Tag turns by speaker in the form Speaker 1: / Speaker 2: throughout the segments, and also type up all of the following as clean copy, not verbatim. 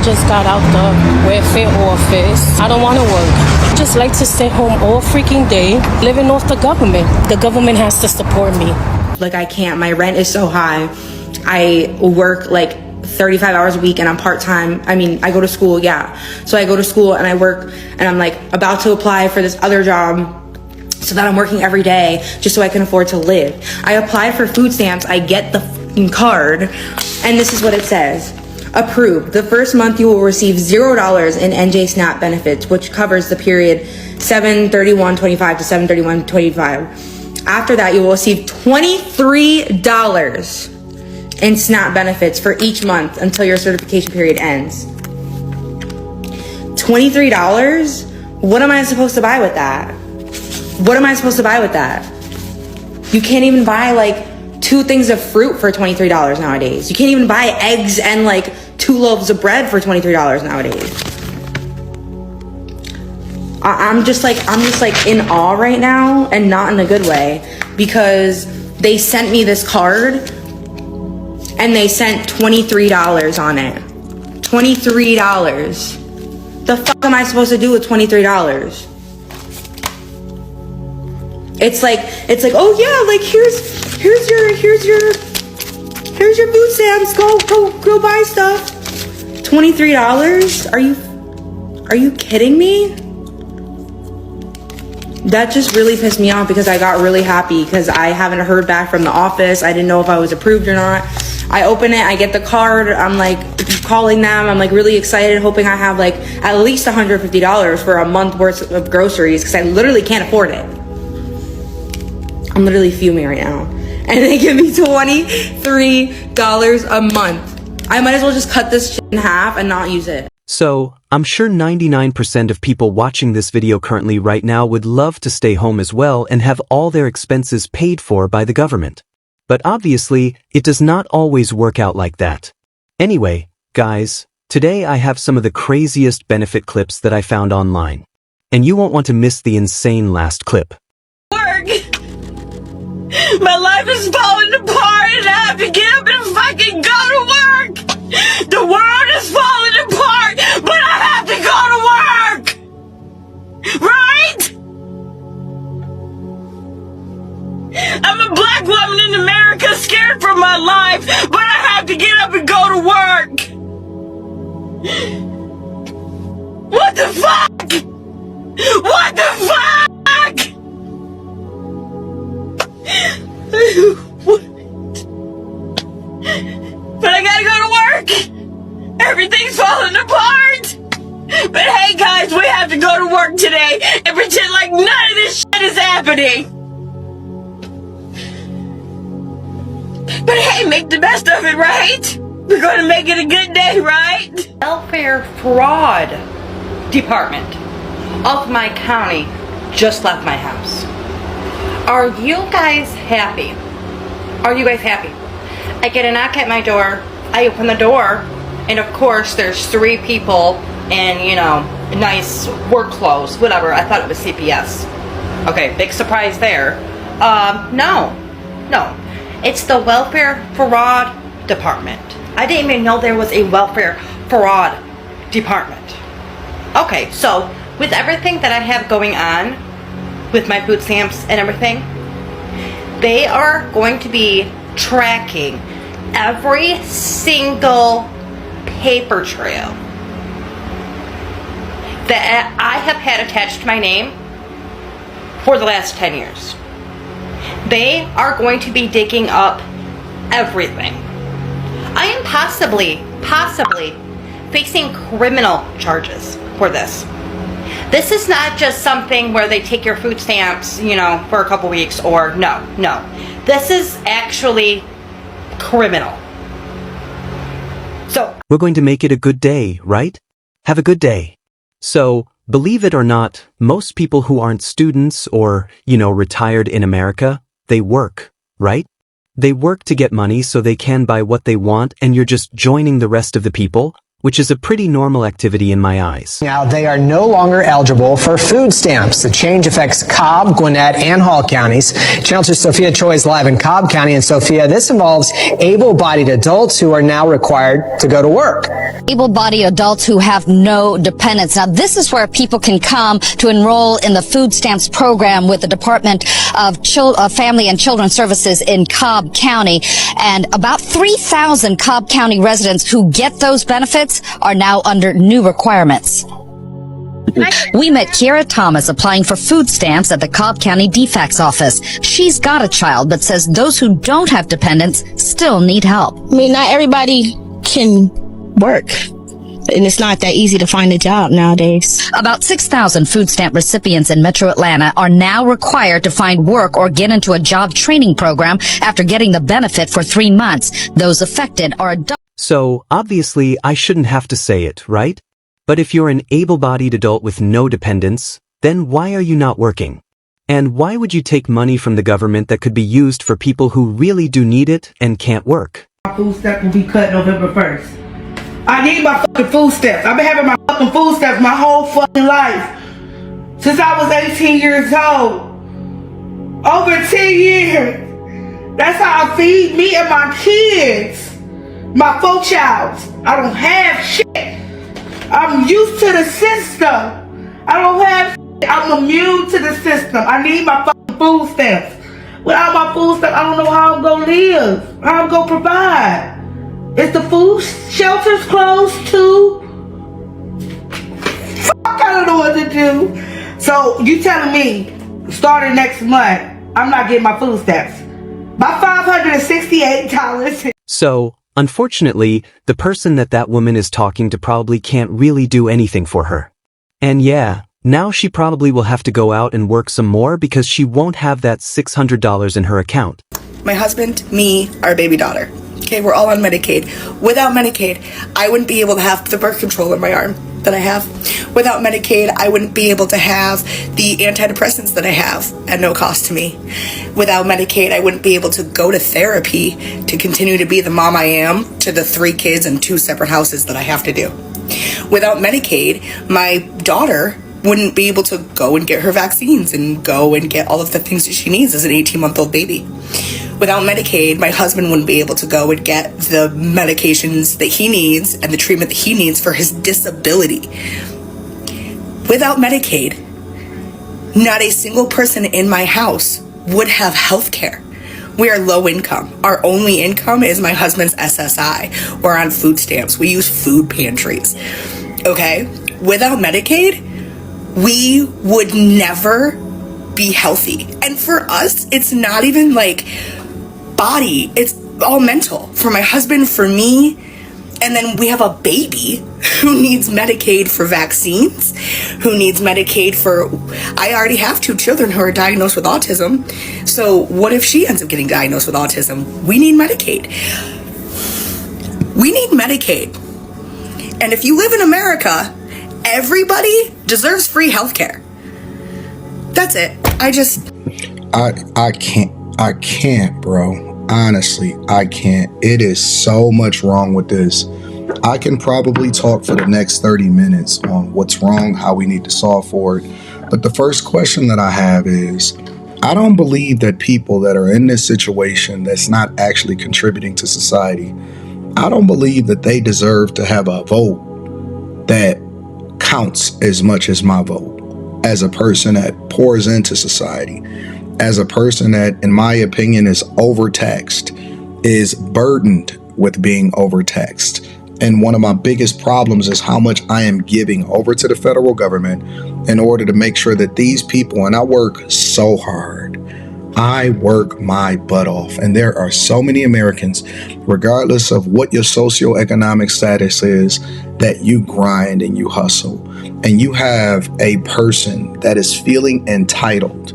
Speaker 1: just got out the welfare office. I don't want to work. I just like to stay home all freaking day, living off the government. The government has to support me.
Speaker 2: Like, I can't. My rent is so high. I work like 35 hours a week and I'm part-time. I mean, I go to school, yeah. So I go to school and I work, and I'm like about to apply for this other job so that I'm working every day just so I can afford to live. I applied for food stamps. I get the fucking card, and this is what it says. Approved. The first month you will receive $0 in NJ SNAP benefits, which covers the period 7/31/25 to 7/31/25. After that, you will receive $23 in SNAP benefits for each month until your certification period ends. $23? What am I supposed to buy with that? What am I supposed to buy with that? You can't even buy like 2 things of fruit for $23 nowadays. You can't even buy eggs and like 2 loaves of bread for $23 nowadays. I'm just like in awe right now, and not in a good way, because they sent me this card and they sent $23 on it. $23. The fuck am I supposed to do with $23? It's like, oh yeah, like here's your food stamps. Go buy stuff. $23? Are you kidding me? That just really pissed me off, because I got really happy because I haven't heard back from the office. I didn't know if I was approved or not. I open it, I get the card, I'm like calling them, I'm like really excited, hoping I have like at least $150 for a month worth of groceries, because I literally can't afford it. I'm literally fuming right now. And they give me $23 a month. I might as well just cut this shit in half and not use it.
Speaker 3: So, I'm sure 99% of people watching this video currently right now would love to stay home as well and have all their expenses paid for by the government. But obviously, it does not always work out like that. Anyway, guys, today I have some of the craziest benefit clips that I found online. And you won't want to miss the insane last clip.
Speaker 4: Work! My life is falling apart and I have to get up and fucking go to work! The world is falling apart, but I have to go to work! Right? I'm a black woman in America, scared for my life, but I have to get up and go to work! What the fuck? What the fuck? But I gotta go to work! Everything's falling apart! But hey guys, we have to go to work today and pretend like none of this shit is happening! But hey, make the best of it, right? We're gonna make it a good day, right?
Speaker 5: Welfare Fraud Department of my county just left my house. Are you guys happy? Are you guys happy? I get a knock at my door, I open the door, and of course there's 3 people in, you know, nice work clothes, whatever. I thought it was CPS. Okay, big surprise there. No. It's the Welfare Fraud Department. I didn't even know there was a Welfare Fraud Department. Okay, so with everything that I have going on with my food stamps and everything, they are going to be tracking every single paper trail that I have had attached to my name for the last 10 years. They are going to be digging up everything. I am possibly facing criminal charges for this. This is not just something where they take your food stamps, you know, for a couple weeks, or no. This is actually criminal. So
Speaker 3: We're going to make it a good day, right? Have a good day. So, believe it or not, most people who aren't students or, you know, retired in America, they work, right? They work to get money so they can buy what they want, and you're just joining the rest of the people which is a pretty normal activity in my eyes.
Speaker 6: Now, they are no longer eligible for food stamps. The change affects Cobb, Gwinnett, and Hall counties. Channel 2 Sophia Choi is live in Cobb County. And Sophia, this involves able-bodied adults who are now required to go to work.
Speaker 7: Able-bodied adults who have no dependents. Now, this is where people can come to enroll in the food stamps program with the Department of Family and Children Services in Cobb County. And about 3,000 Cobb County residents who get those benefits are now under new requirements. We met Kiara Thomas applying for food stamps at the Cobb County DFACS office. She's got a child, but says those who don't have dependents still need help.
Speaker 8: I mean, not everybody can work, and it's not that easy to find a job nowadays.
Speaker 7: About 6,000 food stamp recipients in Metro Atlanta are now required to find work or get into a job training program after getting the benefit for 3 months. Those affected are adults.
Speaker 3: So, obviously, I shouldn't have to say it, right? But if you're an able-bodied adult with no dependents, then why are you not working? And why would you take money from the government that could be used for people who really do need it and can't work?
Speaker 9: My food stamp will be cut November 1st. I need my fucking food stamps. I've been having my fucking food stamps my whole fucking life. Since I was 18 years old. Over 10 years. That's how I feed me and my kids. My 4 child. I don't have shit. I'm used to the system. I don't have shit. I'm immune to the system. I need my fucking food stamps. Without my food stamps, I don't know how I'm gonna live. How I'm gonna provide. Is the food shelters closed too? Fuck, I don't know what to do. So you telling me, starting next month, I'm not getting my food stamps. My $568.
Speaker 3: So, unfortunately, the person that woman is talking to probably can't really do anything for her. And yeah, now she probably will have to go out and work some more because she won't have that $600 in her account.
Speaker 2: My husband, me, our baby daughter. Okay, we're all on Medicaid. Without Medicaid, I wouldn't be able to have the birth control in my arm that I have. Without Medicaid, I wouldn't be able to have the antidepressants that I have at no cost to me. Without Medicaid, I wouldn't be able to go to therapy to continue to be the mom I am to the 3 kids and 2 separate houses that I have to do. Without Medicaid, my daughter wouldn't be able to go and get her vaccines and go and get all of the things that she needs as an 18-month-old baby. Without Medicaid, my husband wouldn't be able to go and get the medications that he needs and the treatment that he needs for his disability. Without Medicaid, not a single person in my house would have health care. We are low income. Our only income is my husband's SSI. We're on food stamps. We use food pantries. Okay? Without Medicaid, we would never be healthy. And for us, it's not even like body, it's all mental. For my husband, for me, and then we have a baby who needs Medicaid for vaccines, who needs Medicaid for, I already have 2 children who are diagnosed with autism. So what if she ends up getting diagnosed with autism? We need Medicaid. We need Medicaid. And if you live in America, everybody deserves free healthcare. That's it.
Speaker 10: I can't, bro. Honestly, I can't. It is so much wrong with this. I can probably talk for the next 30 minutes on what's wrong, how we need to solve for it. But the first question that I have is, I don't believe that people that are in this situation that's not actually contributing to society, I don't believe that they deserve to have a vote that counts as much as my vote. As a person that pours into society, as a person that, in my opinion, is overtaxed, is burdened with being overtaxed. And one of my biggest problems is how much I am giving over to the federal government in order to make sure that these people, and I work so hard, I work my butt off. And there are so many Americans, regardless of what your socioeconomic status is, that you grind and you hustle. And you have a person that is feeling entitled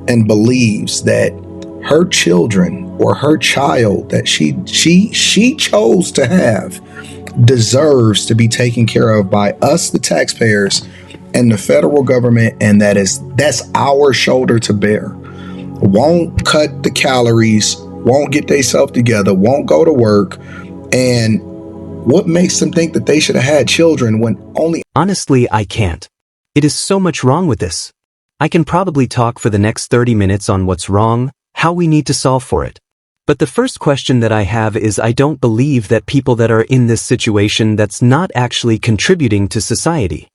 Speaker 10: and believes that her children or her child that she chose to have deserves to be taken care of by us, the taxpayers, and the federal government, and that's our shoulder to bear. Won't cut the calories, won't get themselves together, won't go to work, and What makes them think that they should have had children when only...
Speaker 3: Honestly, I can't. It is so much wrong with this. I can probably talk for the next 30 minutes on what's wrong, how we need to solve for it. But the first question that I have is I don't believe that people that are in this situation that's not actually contributing to society.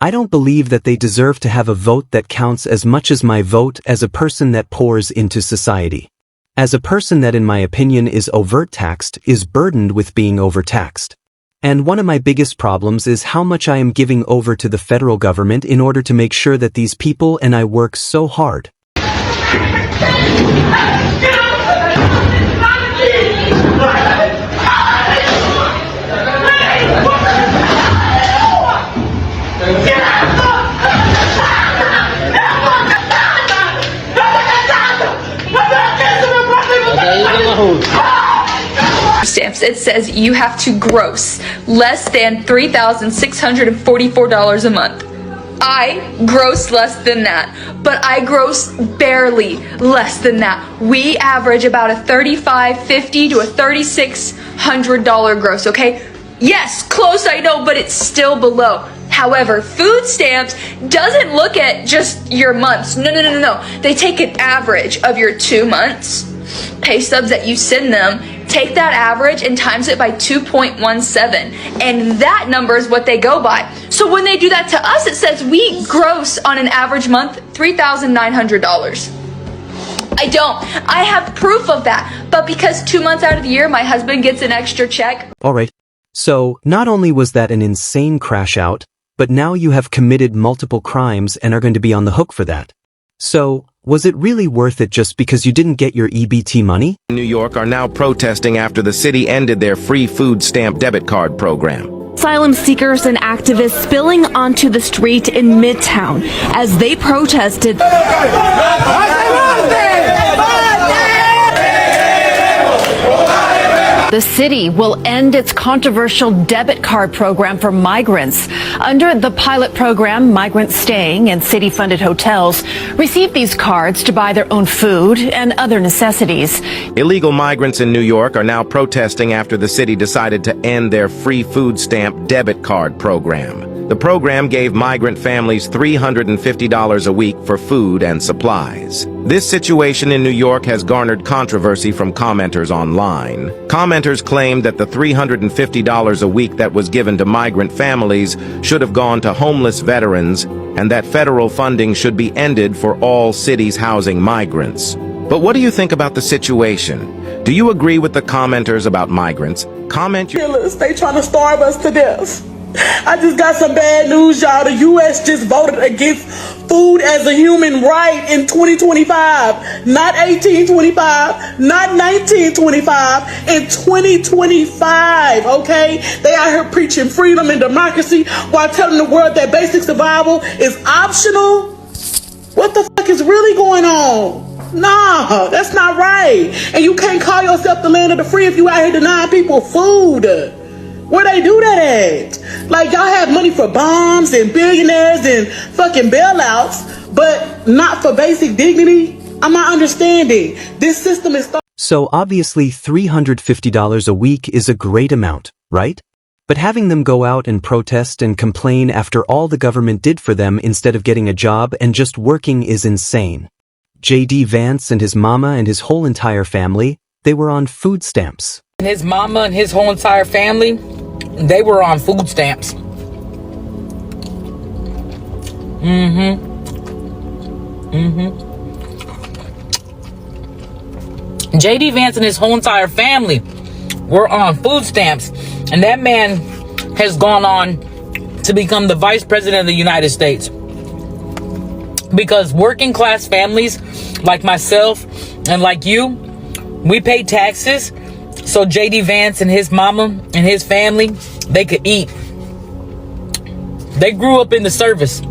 Speaker 3: I don't believe that they deserve to have a vote that counts as much as my vote as a person that pours into society. As a person that in my opinion is overt taxed, is burdened with being overtaxed. And one of my biggest problems is how much I am giving over to the federal government in order to make sure that these people and I work so hard.
Speaker 11: Stamps, it says you have to gross less than $3,644 a month. I gross less than that, but I gross barely less than that. We average about a $3,550 to a $3,600 gross, okay? Yes, close, I know, but it's still below. However, food stamps doesn't look at just your months. No. They take an average of your 2 months pay stubs that you send them, take that average and times it by 2.17, and that number is what they go by. So when they do that to us, it says we gross on an average month $3,900. I have proof of that, but because 2 months out of the year my husband gets an extra check.
Speaker 3: Alright, so not only was that an insane crash out, but now you have committed multiple crimes and are going to be on the hook for that. So, was it really worth it just because you didn't get your EBT money?
Speaker 12: New York are now protesting after the city ended their free food stamp debit card program.
Speaker 13: Asylum seekers and activists spilling onto the street in Midtown as they protested. The city will end its controversial debit card program for migrants. Under the pilot program, migrants staying in city-funded hotels receive these cards to buy their own food and other necessities.
Speaker 12: Illegal migrants in New York are now protesting after the city decided to end their free food stamp debit card program. The program gave migrant families $350 a week for food and supplies. This situation in New York has garnered controversy from commenters online. Commenters claimed that the $350 a week that was given to migrant families should have gone to homeless veterans and that federal funding should be ended for all cities housing migrants. But what do you think about the situation? Do you agree with the commenters about migrants? Comment your...
Speaker 9: Killers, they trying to starve us to death. I just got some bad news, y'all. The U.S. just voted against food as a human right in 2025. Not 1825, not 1925, in 2025, okay? They out here preaching freedom and democracy while telling the world that basic survival is optional. What the fuck is really going on? Nah, that's not right. And you can't call yourself the land of the free if you out here denying people food. Where they do that at? Like, y'all have money for bombs and billionaires and fucking bailouts, but not for basic dignity? I'm not understanding. This system is...
Speaker 3: So obviously $350 a week is a great amount, right? But having them go out and protest and complain after all the government did for them instead of getting a job and just working is insane. J.D. Vance and his mama and his whole entire family, they were on food stamps.
Speaker 14: And his mama and his whole entire family, they were on food stamps. J.D. Vance and his whole entire family were on food stamps. And that man has gone on to become the vice president of the United States. Because working class families like myself and like you, we pay taxes. So J.D. Vance and his mama and his family, they could eat. They grew up in the service.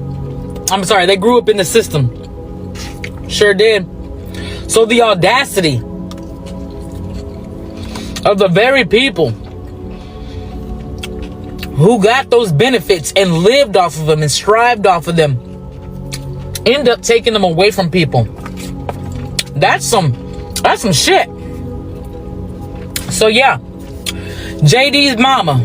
Speaker 14: I'm sorry, they grew up in the system. Sure did. So the audacity of the very people who got those benefits and lived off of them and strived off of them end up taking them away from people. That's some shit. So yeah, JD's mama